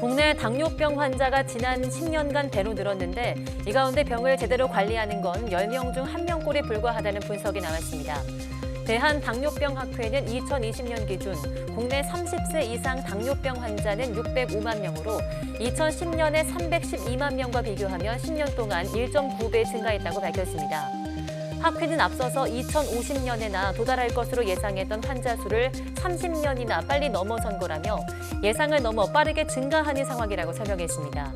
국내 당뇨병 환자가 지난 10년간 배로 늘었는데 이 가운데 병을 제대로 관리하는 건 10명 중 1명꼴에 불과하다는 분석이 나왔습니다. 대한당뇨병학회는 2020년 기준 국내 30세 이상 당뇨병 환자는 605만 명으로 2010년에 312만 명과 비교하면 10년 동안 1.9배 증가했다고 밝혔습니다. 학회는 앞서서 2050년에나 도달할 것으로 예상했던 환자 수를 30년이나 빨리 넘어선 거라며 예상을 넘어 빠르게 증가하는 상황이라고 설명했습니다.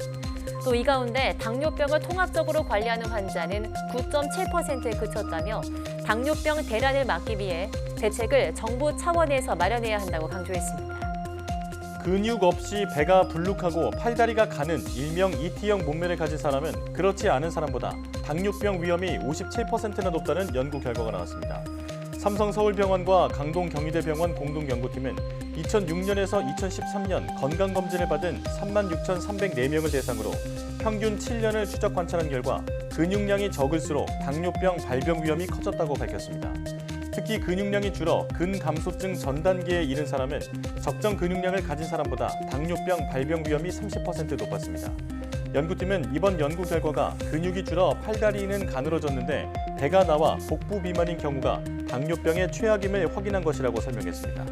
또 이 가운데 당뇨병을 통합적으로 관리하는 환자는 9.7%에 그쳤다며 당뇨병 대란을 막기 위해 대책을 정부 차원에서 마련해야 한다고 강조했습니다. 근육 없이 배가 불룩하고 팔다리가 가는 일명 ET형 몸매를 가진 사람은 그렇지 않은 사람보다 당뇨병 위험이 57%나 높다는 연구 결과가 나왔습니다. 삼성서울병원과 강동경희대병원 공동연구팀은 2006년에서 2013년 건강검진을 받은 36,304명을 대상으로 평균 7년을 추적 관찰한 결과 근육량이 적을수록 당뇨병 발병 위험이 커졌다고 밝혔습니다. 특히 근육량이 줄어 근감소증 전 단계에 이른 사람은 적정 근육량을 가진 사람보다 당뇨병 발병 위험이 30% 높았습니다. 연구팀은 이번 연구 결과가 근육이 줄어 팔다리는 가늘어졌는데 배가 나와 복부 비만인 경우가 당뇨병의 최악임을 확인한 것이라고 설명했습니다.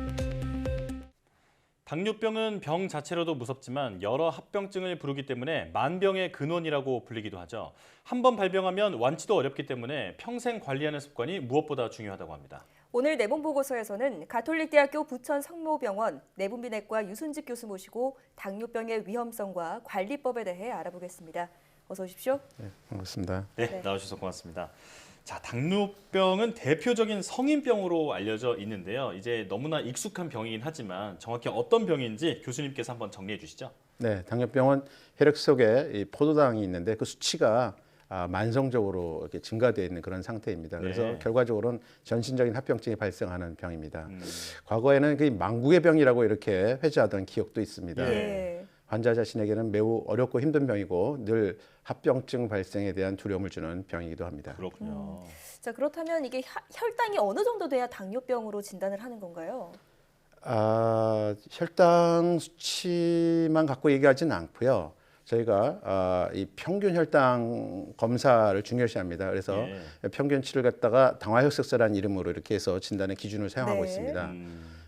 당뇨병은 병 자체로도 무섭지만 여러 합병증을 부르기 때문에 만병의 근원이라고 불리기도 하죠. 한 번 발병하면 완치도 어렵기 때문에 평생 관리하는 습관이 무엇보다 중요하다고 합니다. 오늘 내분보고서에서는 가톨릭대학교 부천성모병원 내분비내과 유순직 교수 모시고 당뇨병의 위험성과 관리법에 대해 알아보겠습니다. 어서 오십시오. 네, 반갑습니다. 네, 나와주셔서 고맙습니다. 자, 당뇨병은 대표적인 성인병으로 알려져 있는데요. 이제 너무나 익숙한 병이긴 하지만 정확히 어떤 병인지 교수님께서 한번 정리해 주시죠. 네, 당뇨병은 혈액 속에 이 포도당이 있는데 그 수치가 만성적으로 이렇게 증가되어 있는 그런 상태입니다. 그래서 네. 결과적으로는 전신적인 합병증이 발생하는 병입니다. 과거에는 그 망국의 병이라고 이렇게 회자하던 기억도 있습니다. 네. 환자 자신에게는 매우 어렵고 힘든 병이고 늘 합병증 발생에 대한 두려움을 주는 병이기도 합니다. 그렇군요. 자, 그렇다면 이게 혈당이 어느 정도 돼야 당뇨병으로 진단을 하는 건가요? 혈당 수치만 갖고 얘기하지는 않고요. 저희가 이 평균 혈당 검사를 중요시합니다. 그래서 평균치를 갖다가 당화혈색소라는 이름으로 이렇게 해서 진단의 기준을 사용하고 네. 있습니다.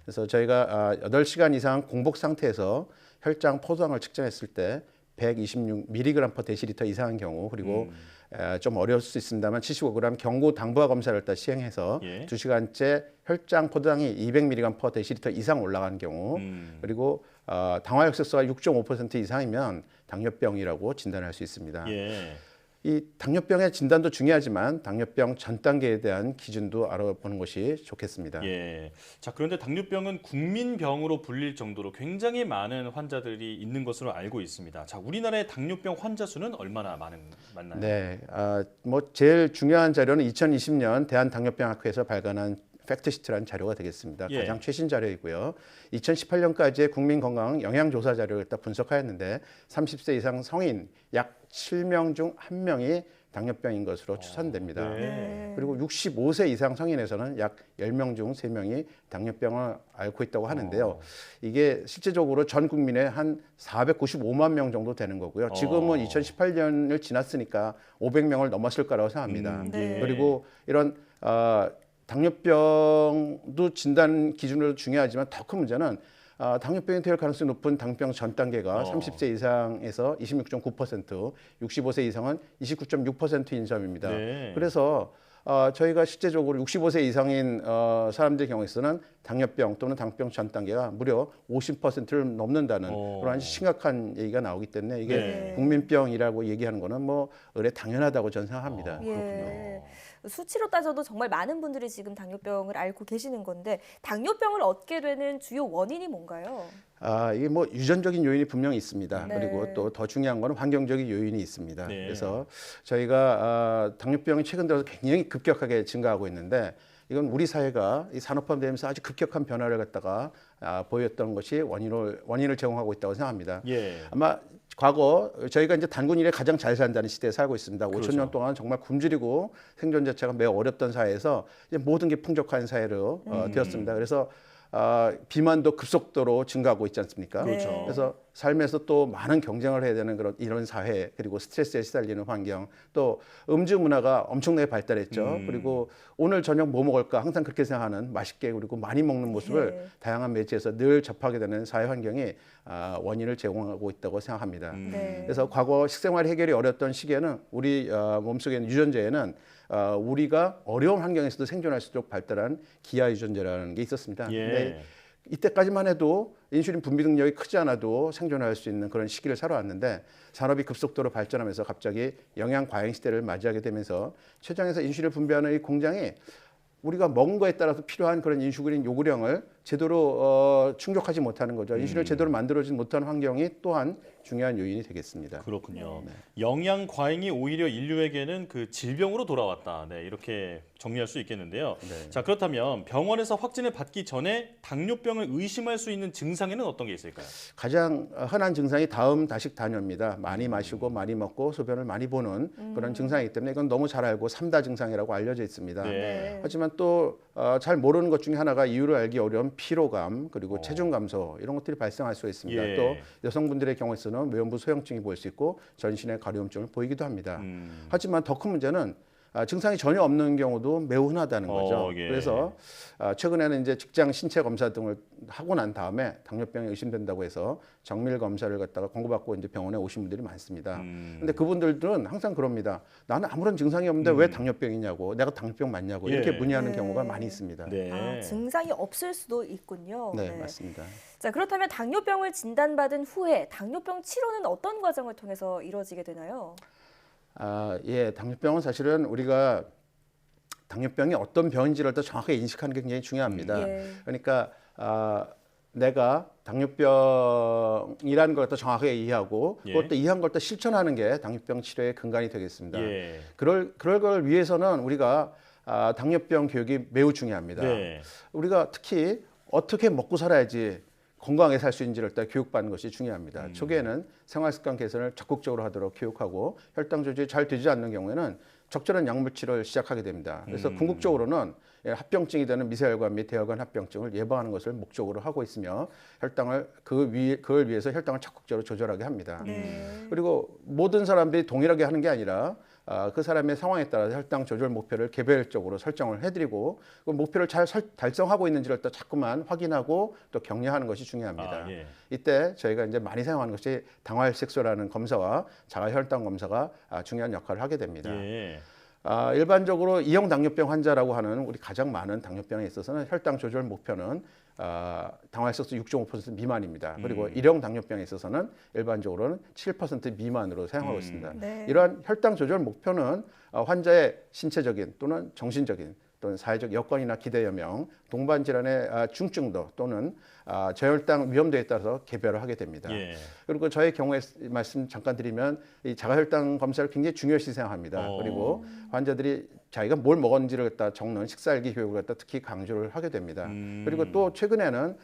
그래서 저희가 8시간 이상 공복 상태에서 혈당 포도당을 측정했을 때 126mg/dL 이상인 경우 그리고 좀 어려울 수 있습니다만 75g 경구 당부화 검사를 일단 시행해서 2시간째 혈당 포도당이 200mg/dL 이상 올라간 경우 그리고 당화혈색소가 6.5% 이상이면 당뇨병이라고 진단할 수 있습니다. 이 당뇨병의 진단도 중요하지만 당뇨병 전 단계에 대한 기준도 알아보는 것이 좋겠습니다. 자, 그런데 당뇨병은 국민병으로 불릴 정도로 굉장히 많은 환자들이 있는 것으로 알고 있습니다. 자, 우리나라의 당뇨병 환자 수는 얼마나 많나요? 네, 제일 중요한 자료는 2020년 대한당뇨병학회에서 발간한 팩트시트라는 자료가 되겠습니다. 가장 최신 자료이고요. 2018년까지의 국민건강 영양조사 자료를 딱 분석하였는데 30세 이상 성인 약 7명 중 1명이 당뇨병인 것으로 추산됩니다. 그리고 65세 이상 성인에서는 약 10명 중 3명이 당뇨병을 앓고 있다고 하는데요. 이게 실제적으로 전 국민의 한 495만 명 정도 되는 거고요. 지금은 2018년을 지났으니까 500명을 넘었을 거라고 생각합니다. 그리고 이런 당뇨병도 진단 기준으로 중요하지만 더 큰 문제는 당뇨병이 될 가능성이 높은 당뇨병 전 단계가 30세 이상에서 26.9%, 65세 이상은 29.6%인 점입니다. 그래서 저희가 실제적으로 65세 이상인 사람들의 경우에서는 당뇨병 또는 당뇨병 전 단계가 무려 50%를 넘는다는 그런 심각한 얘기가 나오기 때문에 이게 국민병이라고 얘기하는 거는 뭐 의례 당연하다고 저는 생각합니다. 그렇군요. 수치로 따져도 정말 많은 분들이 지금 당뇨병을 앓고 계시는 건데 당뇨병을 얻게 되는 주요 원인이 뭔가요? 이게 뭐 유전적인 요인이 분명히 있습니다. 그리고 또 더 중요한 거는 환경적인 요인이 있습니다. 그래서 저희가 당뇨병이 최근 들어서 굉장히 급격하게 증가하고 있는데 이건 우리 사회가 이 산업화되면서 아주 급격한 변화를 갖다가 보였던 것이 원인을 제공하고 있다고 생각합니다. 아마 과거 저희가 이제 단군 이래 가장 잘 산다는 시대에 살고 있습니다. 5천 년 동안 정말 굶주리고 생존 자체가 매우 어렵던 사회에서 이제 모든 게 풍족한 사회로 되었습니다. 그래서 비만도 급속도로 증가하고 있지 않습니까? 그렇죠. 그래서 삶에서 또 많은 경쟁을 해야 되는 그런 이런 사회, 그리고 스트레스에 시달리는 환경, 또 음주 문화가 엄청나게 발달했죠. 그리고 오늘 저녁 뭐 먹을까 항상 그렇게 생각하는, 맛있게 그리고 많이 먹는 모습을 네. 다양한 매체에서 늘 접하게 되는 사회 환경이 원인을 제공하고 있다고 생각합니다. 네. 그래서 과거 식생활 해결이 어려웠던 시기에는 우리 몸속에 있는 유전자에는 우리가 어려운 환경에서도 생존할 수 있도록 발달한 기아 유전자라는 게 있었습니다. 예. 근데 이때까지만 해도 인슐린 분비 능력이 크지 않아도 생존할 수 있는 그런 시기를 살아왔는데, 산업이 급속도로 발전하면서 갑자기 영양 과잉 시대를 맞이하게 되면서 췌장에서 인슐린을 분비하는 이 공장이 우리가 먹은 거에 따라서 필요한 그런 인슐린 요구량을 제대로 충족하지 못하는 거죠. 인슐린을 제대로 만들어지지 못하는 환경이 또한 중요한 요인이 되겠습니다. 그렇군요. 영양 과잉이 오히려 인류에게는 그 질병으로 돌아왔다. 네, 이렇게 정리할 수 있겠는데요. 네. 자, 그렇다면 병원에서 확진을 받기 전에 당뇨병을 의심할 수 있는 증상에는 어떤 게 있을까요? 가장 흔한 증상이 다음 다식 단뇨입니다. 많이 마시고 많이 먹고 소변을 많이 보는 그런 증상이기 때문에 이건 너무 잘 알고 3다 증상이라고 알려져 있습니다. 네. 하지만 또 잘 모르는 것 중에 하나가 이유를 알기 어려운 피로감, 그리고 체중 감소, 이런 것들이 발생할 수 있습니다. 예. 또 여성분들의 경우에서는 외원부 소형증이 보일 수 있고 전신의 가려움증을 보이기도 합니다. 하지만 더 큰 문제는 증상이 전혀 없는 경우도 매우 흔하다는 거죠. 예. 그래서 최근에는 이제 직장 신체 검사 등을 하고 난 다음에 당뇨병이 의심된다고 해서 정밀 검사를 갖다가 권고받고 이제 병원에 오신 분들이 많습니다. 근데 그분들은 항상 그럽니다. 나는 아무런 증상이 없는데 왜 당뇨병이냐고, 내가 당뇨병 맞냐고 이렇게 예. 문의하는 네. 경우가 많이 있습니다. 네. 증상이 없을 수도 있군요. 네, 맞습니다. 자, 그렇다면 당뇨병을 진단받은 후에 당뇨병 치료는 어떤 과정을 통해서 이루어지게 되나요? 예, 당뇨병은 사실은 우리가 당뇨병이 어떤 병인지를 더 정확하게 인식하는 게 굉장히 중요합니다. 예. 그러니까 내가 당뇨병이라는 걸 더 정확하게 이해하고 예. 그것도 이해한 걸 또 실천하는 게 당뇨병 치료의 근간이 되겠습니다. 예. 그럴 걸 위해서는 우리가 당뇨병 교육이 매우 중요합니다. 네. 우리가 특히 어떻게 먹고 살아야지 건강하게 살 수 있는지를 일단 교육받는 것이 중요합니다. 초기에는 생활습관 개선을 적극적으로 하도록 교육하고, 혈당 조절이 잘 되지 않는 경우에는 적절한 약물 치료를 시작하게 됩니다. 그래서 궁극적으로는 합병증이 되는 미세혈관 및 대혈관 합병증을 예방하는 것을 목적으로 하고 있으며, 혈당을 그걸 위해서 혈당을 적극적으로 조절하게 합니다. 그리고 모든 사람들이 동일하게 하는 게 아니라 그 사람의 상황에 따라서 혈당 조절 목표를 개별적으로 설정을 해드리고, 그 목표를 잘 달성하고 있는지를 또 자꾸만 확인하고 또 격려하는 것이 중요합니다. 예. 이때 저희가 이제 많이 사용하는 것이 당화혈색소라는 검사와 자가혈당 검사가 중요한 역할을 하게 됩니다. 예. 일반적으로 2형 당뇨병 환자라고 하는 우리 가장 많은 당뇨병에 있어서는 혈당 조절 목표는 당화혈색소 6.5% 미만입니다. 그리고 1형 당뇨병에 있어서는 일반적으로는 7% 미만으로 사용하고 있습니다. 네. 이러한 혈당 조절 목표는 환자의 신체적인 또는 정신적인 또는 사회적 여건이나 기대 여명, 동반 질환의 중증도 또는 저혈당 위험도에 따라서 개별을 하게 됩니다. 예. 그리고 저의 경우에 말씀 잠깐 드리면 이 자가혈당 검사를 굉장히 중요시 생각합니다. 그리고 환자들이 자기가 뭘 먹었는지를 갖다 적는 식사일기 교육을 갖다 특히 강조를 하게 됩니다. 그리고 또 최근에는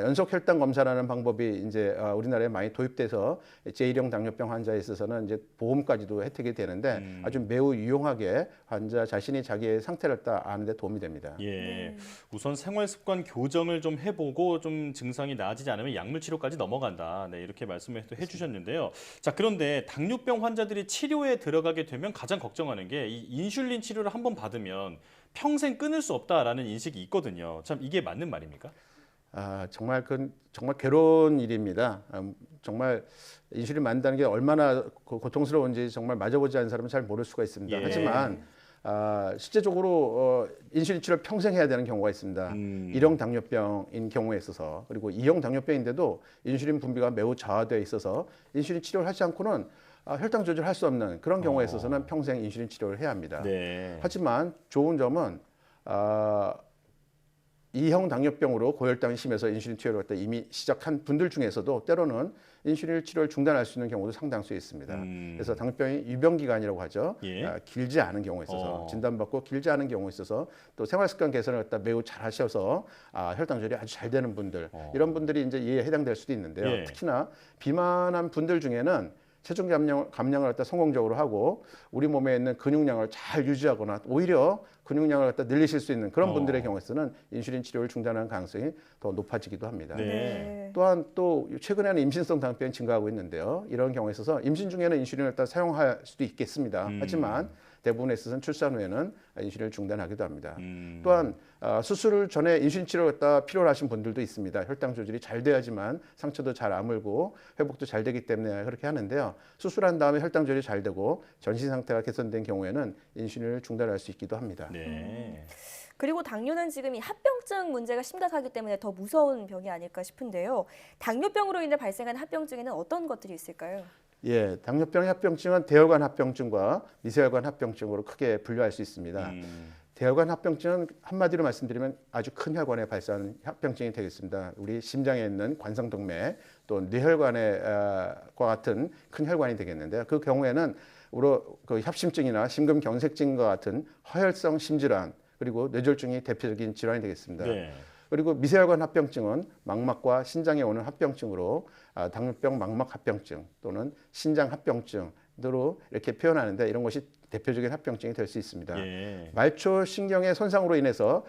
연속 혈당 검사라는 방법이 이제 우리나라에 많이 도입돼서 제1형 당뇨병 환자에 있어서는 이제 보험까지도 혜택이 되는데 아주 매우 유용하게 환자 자신이 자기의 상태를 다 아는 데 도움이 됩니다. 예. 우선 생활 습관 교정을 좀 해보고 좀 증상이 나아지지 않으면 약물 치료까지 넘어간다. 네, 이렇게 말씀을 또 해주셨는데요. 자, 그런데 당뇨병 환자들이 치료에 들어가게 되면 가장 걱정하는 게 이 인슐린 치료를 한번 받으면 평생 끊을 수 없다라는 인식이 있거든요. 참 이게 맞는 말입니까? 정말 정말 괴로운 일입니다. 정말 인슐린 맞는다는 게 얼마나 고통스러운지 정말 맞아보지 않은 사람은 잘 모를 수가 있습니다. 예. 하지만 실제적으로 인슐린 치료를 평생 해야 되는 경우가 있습니다. 1형 당뇨병인 경우에 있어서, 그리고 2형 당뇨병인데도 인슐린 분비가 매우 저하되어 있어서 인슐린 치료를 하지 않고는 혈당 조절할 수 없는 그런 경우에 있어서는 평생 인슐린 치료를 해야 합니다. 네. 하지만 좋은 점은 2형 당뇨병으로 고혈당이 심해서 인슐린 치료를 갖다 이미 시작한 분들 중에서도 때로는 인슐린 치료를 중단할 수 있는 경우도 상당수 있습니다. 그래서 당뇨병이 유병 기간이라고 하죠. 예. 길지 않은 경우에 있어서 진단받고 길지 않은 경우에 있어서 또 생활습관 개선을 갖다 매우 잘 하셔서 혈당 조절이 아주 잘 되는 분들, 이런 분들이 이제 이에 해당될 수도 있는데요. 예. 특히나 비만한 분들 중에는 체중 감량을 갖다 성공적으로 하고 우리 몸에 있는 근육량을 잘 유지하거나 오히려 근육량을 갖다 늘리실 수 있는 그런 분들의 경우에서는 인슐린 치료를 중단하는 가능성이 더 높아지기도 합니다. 네. 또한 또 최근에는 임신성 당뇨병이 증가하고 있는데요. 이런 경우에 있어서 임신 중에는 인슐린을 갖다 사용할 수도 있겠습니다. 하지만 대부분에 있어서는 출산 후에는 인슐린을 중단하기도 합니다. 또한 수술 전에 인슐린 치료를 갖다 필요로 하신 분들도 있습니다. 혈당 조절이 잘 돼야지만 상처도 잘 아물고 회복도 잘 되기 때문에 그렇게 하는데요. 수술한 다음에 혈당 조절이 잘 되고 전신 상태가 개선된 경우에는 인슐린을 중단할 수 있기도 합니다. 네. 그리고 당뇨는 지금 이 합병증 문제가 심각하기 때문에 더 무서운 병이 아닐까 싶은데요. 당뇨병으로 인해 발생한 합병증에는 어떤 것들이 있을까요? 예, 당뇨병의 합병증은 대혈관 합병증과 미세혈관 합병증으로 크게 분류할 수 있습니다. 대혈관 합병증은 한마디로 말씀드리면 아주 큰 혈관에 발생하는 합병증이 되겠습니다. 우리 심장에 있는 관성동맥 또 뇌혈관과 같은 큰 혈관이 되겠는데요. 그 경우에는 우로 그 협심증이나 심근경색증과 같은 허혈성 심질환 그리고 뇌졸중이 대표적인 질환이 되겠습니다. 네. 그리고 미세혈관 합병증은 망막과 신장에 오는 합병증으로 당뇨병 망막 합병증 또는 신장 합병증으로 이렇게 표현하는데 이런 것이 대표적인 합병증이 될 수 있습니다. 예. 말초 신경의 손상으로 인해서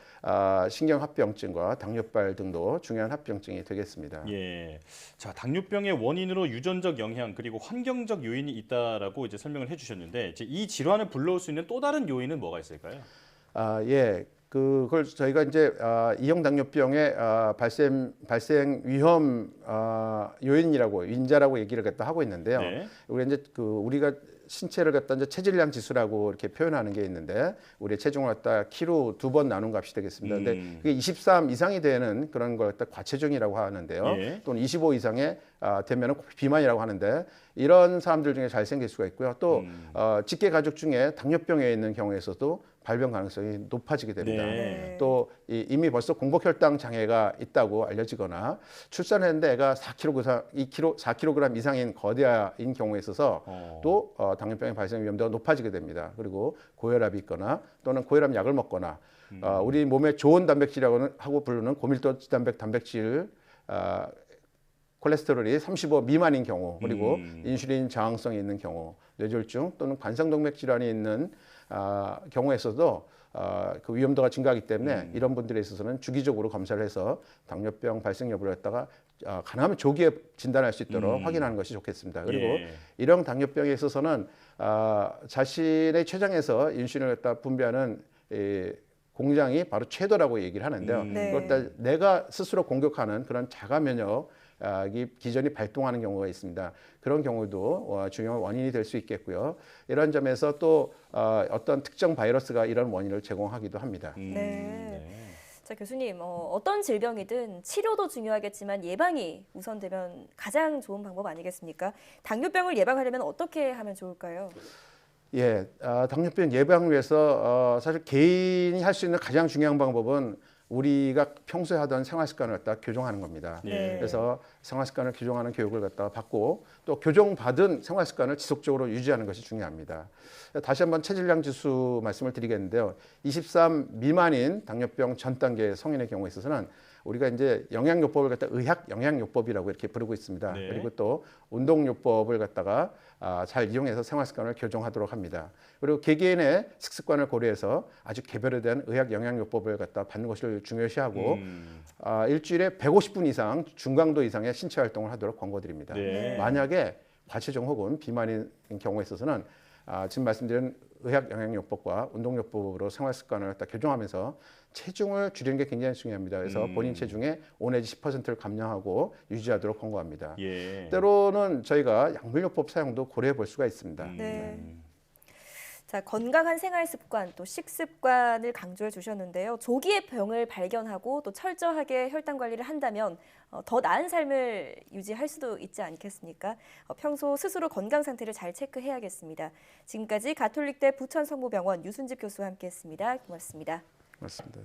신경 합병증과 당뇨발 등도 중요한 합병증이 되겠습니다. 예. 자, 당뇨병의 원인으로 유전적 영향 그리고 환경적 요인이 있다라고 이제 설명을 해주셨는데 이제 이 질환을 불러올 수 있는 또 다른 요인은 뭐가 있을까요? 예. 그걸 저희가 이제 이형 당뇨병의 발생 위험 요인이라고 인자라고 얘기를 갖다 하고 있는데요. 네. 우리 이제 우리가 신체를 갖다 이제 체질량 지수라고 이렇게 표현하는 게 있는데 우리의 체중을 갖다 키로 2번 나눈 값이 되겠습니다. 근데 그게 23 이상이 되는 그런 걸 갖다 과체중이라고 하는데요. 예. 또는 25 이상의 되면은 비만이라고 하는데 이런 사람들 중에 잘 생길 수가 있고요. 또 직계 가족 중에 당뇨병에 있는 경우에서도 발병 가능성이 높아지게 됩니다. 네. 또 이미 벌써 공복혈당 장애가 있다고 알려지거나 출산했는데 애가 4kg 이상인 거대아인 경우에 있어서 또 당뇨병의 발생 위험도가 높아지게 됩니다. 그리고 고혈압이 있거나 또는 고혈압 약을 먹거나 우리 몸에 좋은 단백질이라고 하고 부르는 고밀도 단백질 콜레스테롤이 35 미만인 경우 그리고 인슐린 저항성이 있는 경우 뇌졸중 또는 관상동맥 질환이 있는 경우에서도 그 위험도가 증가하기 때문에 이런 분들에 있어서는 주기적으로 검사를 해서 당뇨병 발생 여부를 갖다가 가능하면 조기에 진단할 수 있도록 확인하는 것이 좋겠습니다. 그리고 예. 이런 당뇨병에 있어서는 자신의 췌장에서 인슐린을 갖다 분비하는 공장이 바로 췌도라고 얘기를 하는데요. 네. 그걸 다 내가 스스로 공격하는 그런 자가 면역이 기전이 발동하는 경우가 있습니다. 그런 경우도 중요한 원인이 될 수 있겠고요. 이런 점에서 또 어떤 특정 바이러스가 이런 원인을 제공하기도 합니다. 네. 자, 교수님, 어떤 질병이든 치료도 중요하겠지만 예방이 우선되면 가장 좋은 방법 아니겠습니까? 당뇨병을 예방하려면 어떻게 하면 좋을까요? 예, 당뇨병 예방을 위해서 사실 개인이 할 수 있는 가장 중요한 방법은 우리가 평소에 하던 생활 습관을 갖다 교정하는 겁니다. 네. 그래서 생활 습관을 교정하는 교육을 갖다가 받고 또 교정받은 생활 습관을 지속적으로 유지하는 것이 중요합니다. 다시 한번 체질량 지수 말씀을 드리겠는데요. 23 미만인 당뇨병 전 단계 성인의 경우에 있어서는 우리가 이제 영양요법을 갖다 의학 영양요법이라고 이렇게 부르고 있습니다. 네. 그리고 또 운동요법을 갖다가 잘 이용해서 생활 습관을 교정하도록 합니다. 그리고 개개인의 식습관을 고려해서 아주 개별화된 의학 영양요법을 갖다 받는 것을 중요시하고 일주일에 150분 이상 중강도 이상의 신체 활동을 하도록 권고드립니다. 네. 만약에 과체중 혹은 비만인 경우에 있어서는 지금 말씀드린 의학 영양요법과 운동요법으로 생활 습관을 갖다 교정하면서 체중을 줄이는 게 굉장히 중요합니다. 그래서 본인 체중의 5 내지 10%를 감량하고 유지하도록 권고합니다. 예. 때로는 저희가 약물요법 사용도 고려해 볼 수가 있습니다. 네. 자, 건강한 생활 습관 또 식습관을 강조해 주셨는데요. 조기에 병을 발견하고 또 철저하게 혈당 관리를 한다면 더 나은 삶을 유지할 수도 있지 않겠습니까? 평소 스스로 건강 상태를 잘 체크해야겠습니다. 지금까지 가톨릭대 부천성모병원 유순집 교수와 함께했습니다. 고맙습니다. 맞습니다.